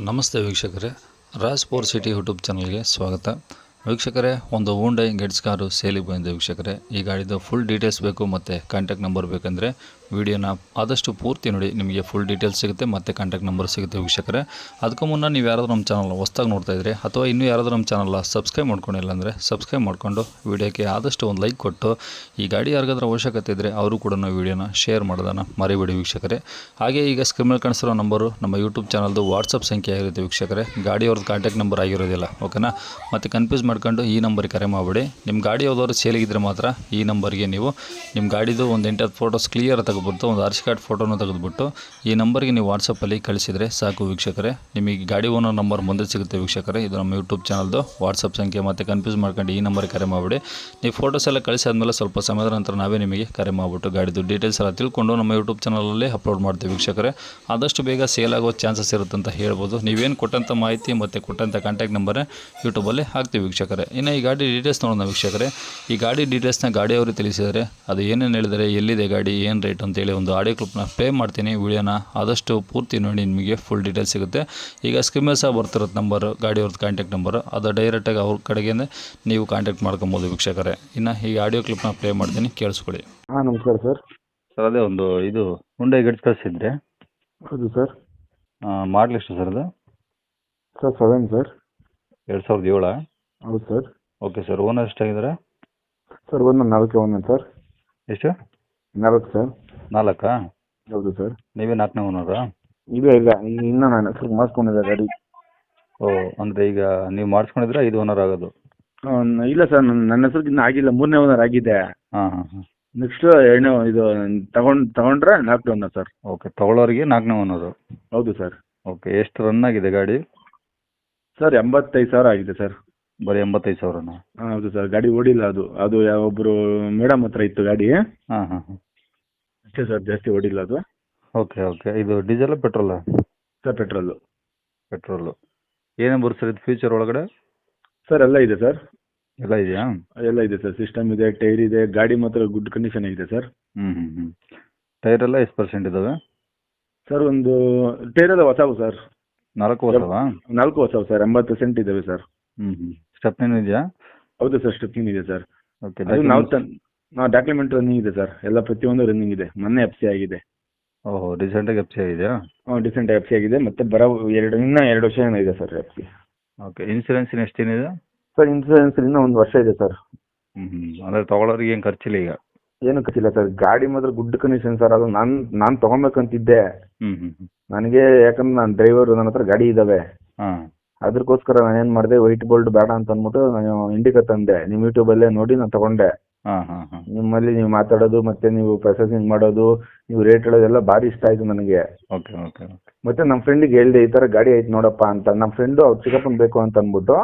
ನಮಸ್ತೆ ವೀಕ್ಷಕರೇ, Raj four city YouTube ಚಾನಲ್ಗೆ ಸ್ವಾಗತ. ವೀಕ್ಷಕರೇ, ಒಂದು ಹೋಂಡೈ ಗೆಟ್ಸ್ ಕಾರು ಸೇಲಿಗೆ ಬಂದಿದೆ ವೀಕ್ಷಕರೇ. ಈ ಗಾಡಿದು ಫುಲ್ ಡೀಟೇಲ್ಸ್ ಬೇಕು ಮತ್ತು ಕಾಂಟ್ಯಾಕ್ಟ್ ನಂಬರ್ ಬೇಕಂದರೆ ವಿಡಿಯೋನ ಆದಷ್ಟು ಪೂರ್ತಿ ನೋಡಿ, ನಿಮಗೆ ಫುಲ್ ಡೀಟೇಲ್ಸ್ ಸಿಗುತ್ತೆ ಮತ್ತು ಕಾಂಟ್ಯಾಕ್ಟ್ ನಂಬರ್ ಸಿಗುತ್ತೆ ವೀಕ್ಷಕರೇ. ಅದಕ್ಕೂ ಮುನ್ನ ನೀವು ಯಾರಾದರೂ ನಮ್ಮ ಚಾನಲ್ ಹೊಸ್ದಾಗಿ ನೋಡ್ತಾ ಇದ್ದರೆ ಅಥವಾ ಇನ್ನೂ ಯಾರಾದರೂ ನಮ್ಮ ಚಾನಲ್ನ ಸಬ್ಸ್ಕ್ರೈಬ್ ಮಾಡ್ಕೊಂಡಿಲ್ಲ ಅಂದರೆ ಸಬ್ಸ್ಕ್ರೈಬ್ ಮಾಡಿಕೊಂಡು ವಿಡಿಯೋಕ್ಕೆ ಆದಷ್ಟು ಒಂದು ಲೈಕ್ ಕೊಟ್ಟು, ಈ ಗಾಡಿ ಯಾರಿಗಾದ್ರೂ ಅವಶ್ಯಕತೆ ಇದ್ದರೆ ಅವರು ಕೂಡ ವಿಡಿಯೋನ ಶೇರ್ ಮಾಡೋದನ್ನು ಮರಿಬೇಡಿ ವೀಕ್ಷಕರೇ. ಹಾಗೆ ಈಗ ಸ್ಕ್ರೀನ್ ಮೇಲೆ ಕಾಣಿಸಿರೋ ನಂಬರು ನಮ್ಮ ಯೂಟ್ಯೂಬ್ ಚಾನಲ್ದು ವಾಟ್ಸಪ್ ಸಂಖ್ಯೆ ಆಗಿರುತ್ತೆ ವೀಕ್ಷಕರೇ. ಗಾಡಿಯವ್ರದ್ದು ಕಾಂಟ್ಯಾಕ್ಟ್ ನಂಬರ್ ಆಗಿರೋದಿಲ್ಲ, ಓಕೆನಾ? ಮತ್ತು ಕನ್ಫ್ಯೂಸ್ ಮಾಡ್ಕೊಂಡು ಈ ನಂಬರ್ಗೆ ಕರೆ ಮಾಡಿಬಿಡಿ. ನಿಮ್ಮ ಗಾಡಿ ಯಾವುದಾದ್ರು ಸೇಲಿಗಿದ್ರೆ ಮಾತ್ರ ಈ ನಂಬರ್ಗೆ ನೀವು ನಿಮ್ಮ ಗಾಡಿದು ಒಂದು 8 ಫೋಟೋಸ್ ಕ್ಲಿಯರ್ ತೆಗೆದುಬಿಟ್ಟು, ಒಂದು ಆರ್ಸಿ ಕಾರ್ಡ್ ಫೋಟೋನ ತೆಗೆದುಬಿಟ್ಟು ಈ ನಂಬರ್ಗೆ ನೀವು ವಾಟ್ಸಪ್ಪಲ್ಲಿ ಕಳಿಸಿದರೆ ಸಾಕು ವೀಕ್ಷಕರೇ. ನಿಮಗೆ ಗಾಡಿ ಓನರ್ ನಂಬರ್ ಮುಂದೆ ಸಿಗುತ್ತೆ ವೀಕ್ಷಕರೇ. ಇದು ನಮ್ಮ ಯೂಟ್ಯೂಬ್ ಚಾನಲ್ದು ವಾಟ್ಸಪ್ ಸಂಖ್ಯೆ. ಮತ್ತು ಕನ್ಫ್ಯೂಸ್ ಮಾಡ್ಕೊಂಡು ಈ ನಂಬರ್ಗೆ ಕರೆ ಮಾಡಿಬಿಡಿ. ನೀವು ಫೋಟೋಸ್ ಎಲ್ಲ ಕಳಿಸಾದ್ಮೇಲೆ ಸ್ವಲ್ಪ ಸಮಯದ ನಂತರ ನಾವೇ ನಿಮಗೆ ಕರೆ ಮಾಡಿಬಿಟ್ಟು ಗಾಡಿದು ಡೀಟೇಲ್ಸ್ ಎಲ್ಲ ತಿಳ್ಕೊಂಡು ನಮ್ಮ ಯೂಟ್ಯೂಬ್ ಚಾನಲಲ್ಲಿ ಅಪ್ಲೋಡ್ ಮಾಡ್ತೀವಿ ವೀಕ್ಷಕರೇ. ಆದಷ್ಟು ಬೇಗ ಸೇಲ್ ಆಗೋ ಚಾನ್ಸಸ್ ಇರುತ್ತೆ ಅಂತ ಹೇಳ್ಬೋದು. ನೀವೇನು ಕೊಟ್ಟಂಥ ಮಾಹಿತಿ ಮತ್ತು ಕೊಟ್ಟಂಥ ಕಾಂಟ್ಯಾಕ್ಟ್ ನಂಬರೇ ಯೂಟ್ಯೂಬಲ್ಲಿ ಹಾಕ್ತೀವಿ ವೀಕ್ಷಕರೇ. ಇನ್ನು ಈ ಗಾಡಿ ಡೀಟೇಲ್ಸ್ ನೋಡೋಣ ವೀಕ್ಷಕರೇ. ಈ ಗಾಡಿ ಡೀಟೇಲ್ಸ್ನ ಗಾಡಿಯವರು ತಿಳಿಸಿದರೆ, ಅದು ಏನೇನು ಹೇಳಿದರೆ, ಎಲ್ಲಿದೆ ಗಾಡಿ, ಏನು ರೇಟ್ ಅಂತೇಳಿ ಒಂದು ಆಡಿಯೋ ಕ್ಲಿಪ್ನ ಪ್ಲೇ ಮಾಡ್ತೀನಿ. ವಿಡಿಯೋನ ಆದಷ್ಟು ಪೂರ್ತಿ ನೋಡಿ, ನಿಮಗೆ ಫುಲ್ ಡೀಟೇಲ್ಸ್ ಸಿಗುತ್ತೆ. ಈಗ ಸ್ಕ್ರೀನ್ ಮೇಲೆ ಸಹ ಬರ್ತಿರೋದು ನಂಬರು, ಗಾಡಿಯವ್ರದ್ದು ಕಾಂಟ್ಯಾಕ್ಟ್ ನಂಬರು, ಅದು ಡೈರೆಕ್ಟಾಗಿ ಅವ್ರ ಕಡೆಗೆ ನೀವು ಕಾಂಟ್ಯಾಕ್ಟ್ ಮಾಡ್ಕೊಬೋದು ವೀಕ್ಷಕರೇ. ಇನ್ನು ಈ ಆಡಿಯೋ ಕ್ಲಿಪ್ನ ಪ್ಲೇ ಮಾಡ್ತೀನಿ, ಕೇಳಿಸ್ಕೊಳ್ಳಿ. ನಮಸ್ಕಾರ ಸರ್. ಸರ್, ಅದೇ ಒಂದು ಇದು ಹುಂಡೈ ಗೆಟ್ಸ್ ಕಳಿಸಿದ್ರೆ. ಹೌದು ಸರ್. ಮಾಡಲ್ ಎಷ್ಟು ಸರ್ ಅದು? Sir 7 sir. 2007? ಹೌದು ಸರ್. Okay sir. ಓನರ್ ಎಷ್ಟಾಗಿದ್ದಾರೆ? ಸರ್ ಒಂದು 4 ಓನರ್ ಸರ್. ಎಷ್ಟು? 4 ಸರ್. 4? ಹೌದು ಸರ್. ನೀವೇ 4ನೇ ಓನರಾ? ಇಲ್ಲ ಇನ್ನೂ ನಾನು ಹೆಸರು ಮಾಡಿಸ್ಕೊಂಡಿದ್ದೆ ಗಾಡಿ. ಓ, ಅಂದರೆ ಈಗ ನೀವು ಮಾಡಿಸ್ಕೊಂಡಿದ್ರೆ 5 ಓನರ್ ಆಗೋದು? ಇಲ್ಲ ಸರ್, ನನ್ನ ಹೆಸರಿಗೆ ಇನ್ನೂ ಆಗಿಲ್ಲ. 3ನೇ ಓನರ್ ಆಗಿದೆ. ಹಾಂ. ನೆಕ್ಸ್ಟ್ 2ನೇ ಇದು ತಗೊಂಡ್ರೆ 4 ಓನರ್ ಸರ್. ಓಕೆ, ತಗೊಳ್ಳೋರಿಗೆ 4ನೇ ಓನರು? ಹೌದು ಸರ್. ಓಕೆ, ಎಷ್ಟು ರನ್ ಆಗಿದೆ ಗಾಡಿ? ಸರ್ 85,000 ಆಗಿದೆ ಸರ್. ಬರೀ 85,000ನಾ? ಹೌದು ಸರ್. ಗಾಡಿ ಓಡಿಲ್ಲ. ಅದು ಒಬ್ಬರು ಮೇಡಮ್ ಹತ್ರ ಇತ್ತು ಗಾಡಿ. ಹಾಂ. ಅಷ್ಟೇ ಸರ್, ಜಾಸ್ತಿ ಓಡಿಲ್ಲ ಅದು. ಓಕೆ. ಇದು ಡೀಸೆಲ್ ಪೆಟ್ರೋಲಾ? Sir petrol. ಏನೇನು ಬರುತ್ತೆ ಸರ್ ಇದು ಫ್ಯೂಚರ್ ಒಳಗಡೆ? ಸರ್ ಎಲ್ಲ ಇದೆ ಸರ್. ಎಲ್ಲ ಇದೆಯಾ? ಎಲ್ಲ ಇದೆ ಸರ್. ಸಿಸ್ಟಮ್ ಇದೆ, ಟೈರ್ ಇದೆ. ಗಾಡಿ ಮಾತ್ರ ಗುಡ್ ಕಂಡೀಷನ್ ಇದೆ ಸರ್. ಹ್ಞೂ. ಟೈರ್ ಎಲ್ಲ ಎಷ್ಟು ಪರ್ಸೆಂಟ್ ಇದ್ದಾವೆ ಸರ್? ಒಂದು ಟೈರ್ ಎಲ್ಲ ಹೊಸವು ಸರ್. 4 ಹೊಸವಾ? 4 ಹೊಸವು ಸರ್. 80% ಇದಾವೆ ಸರ್. ಸ್ಟೆಪ್ನೇನು ಇದೆಯಾ? ಹೌದು ಸರ್, ಸ್ಟೆಪ್ನಿ ಇದೆ ಸರ್. ಓಕೆ. ಅದು ನಾವು ಡಾಕ್ಯುಮೆಂಟ್ ರನ್ನಿಂಗ್ ಇದೆ ಸರ್. ಎಲ್ಲ ಪ್ರತಿಯೊಂದು ರನ್ನಿಂಗ್ ಇದೆ. ಮೊನ್ನೆ FC ಆಗಿದೆ. ಓಹೋ, ರೀಸೆಂಟಾಗಿ FC ಆಗಿದೆಯಾ? ಡಿಸೆಂಟ್ FC ಆಗಿದೆ. ಮತ್ತೆ ಇನ್ನೂ 2 ವರ್ಷ ಏನೋ ಇದೆ ಸರ್ FC. ಓಕೆ. ಇನ್ಸೂರೆನ್ಸ್ ಎಷ್ಟೇನಿದೆ ಸರ್? ಇನ್ಸೂರೆನ್ಸ್ ಇನ್ನೂ 1 ವರ್ಷ ಇದೆ ಸರ್. ಅಂದರೆ ತಗೊಳ್ಳೋರಿಗೆ ಏನು ಖರ್ಚಿಲ್ಲ ಈಗ? ಏನು ಖರ್ಚಿಲ್ಲ ಸರ್. ಗಾಡಿ ಮಾತ್ರ ಗುಡ್ ಕಂಡೀಷನ್ ಸರ್. ಅದು ನಾನು ತಗೊಬೇಕಂತಿದ್ದೆ. ನನಗೆ, ಯಾಕಂದ್ರೆ ನಾನು ಡ್ರೈವರ್, ನನ್ನ ಹತ್ರ ಗಾಡಿ ಇದ್ದಾವೆ. ಹಾಂ. ಅದಕ್ಕೋಸ್ಕರ ನಾನು ಏನು ಮಾಡಿದೆ, ವೈಟ್ ಬೋಲ್ಡ್ ಬೇಡ ಅಂತ ಅಂದ್ಬಿಟ್ಟು ನಾನು ಇಂಡಿಕಾ ತಂದೆ. ನಿಮ್ಮ ಯೂಟ್ಯೂಬಲ್ಲೇ ನೋಡಿ ನಾನು ತಗೊಂಡೆ. ಹಾಂ. ನಿಮ್ಮಲ್ಲಿ ನೀವು ಮಾತಾಡೋದು, ಮತ್ತೆ ನೀವು ಪ್ರೊಸೆಸಿಂಗ್ ಮಾಡೋದು, ನೀವು ರೇಟ್ ಹೇಳೋದೆಲ್ಲ ಭಾರಿ ಇಷ್ಟ ಆಯಿತು ನನಗೆ. ಓಕೆ. ಮತ್ತೆ ನಮ್ಮ ಫ್ರೆಂಡಿಗೆ ಹೇಳಿದೆ, ಈ ಥರ ಗಾಡಿ ಐತೆ ನೋಡಪ್ಪ ಅಂತ. ನಮ್ಮ ಫ್ರೆಂಡು ಅವ್ರ ಚಿಕ್ಕಪ್ಪನ ಬೇಕು ಅಂತ ಅಂದ್ಬಿಟ್ಟು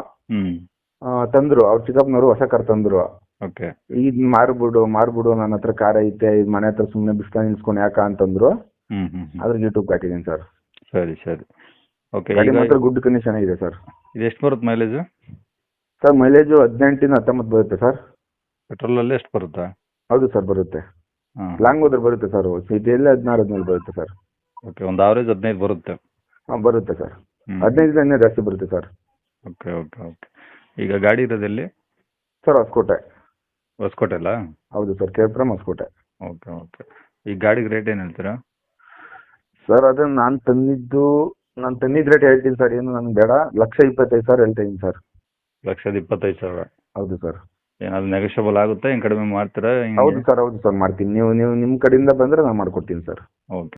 ತಂದರು. ಅವ್ರ ಚಿಕ್ಕಪ್ಪನವರು ಹೊಸ ಕಾರ್ ತಂದರು. ಓಕೆ. ಇದು ಮಾರ್ಬಿಡು, ನನ್ನ ಹತ್ರ ಕಾರ್ ಐತೆ, ಇದು ಮನೆ ಹತ್ರ ಸುಮ್ಮನೆ ಬಿಸ್ಕೊಂಡು ನಿಲ್ಸ್ಕೊಂಡು ಯಾಕ ಅಂತಂದ್ರು. ಅದ್ರ ಯೂಟ್ಯೂಬ್ ಹಾಕಿದ್ದೀನಿ ಸರ್. ಸರಿ. ಓಕೆ. ಗಾಡಿ ಮಾತ್ರ ಗುಡ್ ಕಂಡೀಷನ್ ಇದೆ ಸರ್. ಇದು ಎಷ್ಟು ಬರುತ್ತೆ ಮೈಲೇಜು? ಸರ್ ಮೈಲೇಜು 18 19 ಬರುತ್ತೆ ಸರ್. ಪೆಟ್ರೋಲಲ್ಲಿ ಎಷ್ಟು ಬರುತ್ತಾ? ಹೌದು ಸರ್, ಬರುತ್ತೆ. ಲಾಂಗ್ ಹೋದ್ರೆ ಬರುತ್ತೆ ಸರ್. ಸಿಟಿಯಲ್ಲಿ 16 17 ಬರುತ್ತೆ ಸರ್. ಓಕೆ. ಒಂದು ಆವ್ರೇಜ್ 15 ಬರುತ್ತೆ? ಬರುತ್ತೆ ಸರ್. 15 ಜಾಸ್ತಿ ಬರುತ್ತೆ ಸರ್. ಓಕೆ. ಈಗ ಗಾಡಿ ಇರೋದೆಲ್ಲಿ ಸರ್? ಹೊಸಕೋಟೆ ಅಲ್ಲ? ಹೌದು ಸರ್, ಕೇಳ್ಪುರಂ ಹೊಸಕೋಟೆ. ಓಕೆ. ಈ ಗಾಡಿಗೆ ರೇಟ್ ಏನು ಹೇಳ್ತೀರಾ ಸರ್? ಅದನ್ನು ನಾನು ತಂದಿದ್ದ ರೇಟ್ ಹೇಳ್ತೀನಿ ಸರ್. ಏನು ನನಗೆ ಬೇಡ. 1,25,000 ಹೇಳ್ತಾ ಇದ್ದೀನಿ ಸರ್. 1,25,000? ಹೌದು ಸರ್. ಏನಾದ್ರು ನೆಗೋಷಿಯಬಲ್ ಆಗುತ್ತಾ? ಏನು ಕಡಿಮೆ ಮಾಡ್ತೀರಾ? ಹೌದು ಸರ್ ಮಾಡ್ತೀನಿ. ನೀವು ನಿಮ್ಮ ಕಡೆಯಿಂದ ಬಂದರೆ ನಾನು ಮಾಡ್ಕೊಡ್ತೀನಿ ಸರ್. ಓಕೆ.